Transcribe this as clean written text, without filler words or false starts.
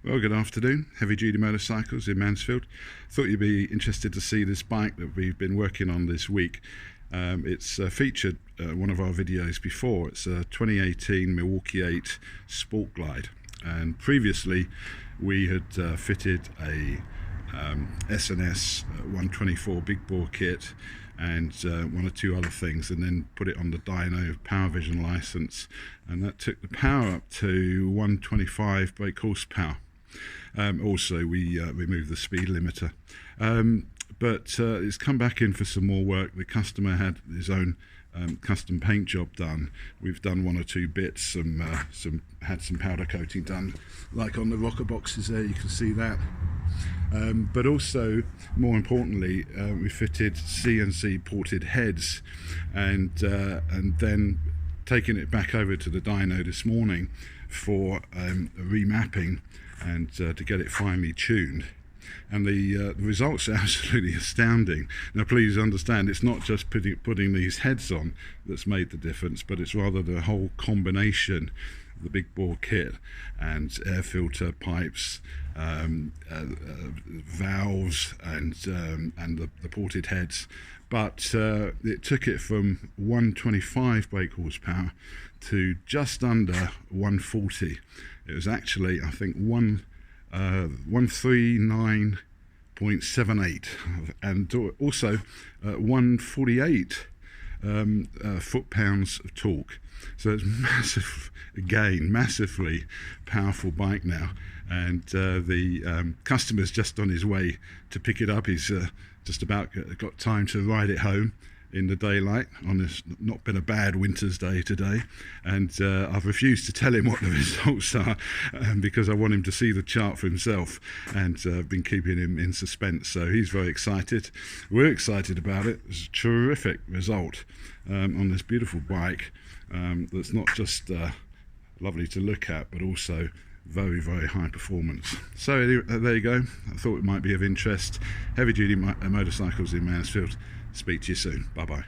Well, good afternoon, Heavy Duty Motorcycles in Mansfield. Thought you'd be interested to see this bike that we've been working on this week. It's featured one of our videos before. It's a 2018 Milwaukee 8 Sport Glide, and previously we had fitted a S&S 124 big bore kit and one or two other things, and then put it on the dyno Power Vision license, and that took the power up to 125 brake horsepower. Also we removed the speed limiter, but it's come back in for some more work. The customer had his own custom paint job done. We've done one or two bits, had some powder coating done, like on the rocker boxes there, you can see that. But also, more importantly, we fitted CNC ported heads, and then taking it back over to the dyno this morning for a remapping and to get it finally tuned. And the results are absolutely astounding. Now please understand, it's not just putting these heads on that's made the difference, but it's rather the whole combination, the big bore kit and air filter pipes, valves and the ported heads. But it took it from 125 brake horsepower to just under 140. It was actually, I think, 139.78, and also 148 foot-pounds of torque. So it's massive, again, massively powerful bike now. And the customer's just on his way to pick it up. He's just about got time to ride it home in the daylight on this not been a bad winter's day today, and I've refused to tell him what the results are because I want him to see the chart for himself, and I've been keeping him in suspense. So he's very excited. We're excited about it. It's a terrific result on this beautiful bike that's not just lovely to look at, but also very, very high performance. So there you go. I thought it might be of interest. Heavy Duty Motorcycles in Mansfield. Speak to you soon. Bye bye.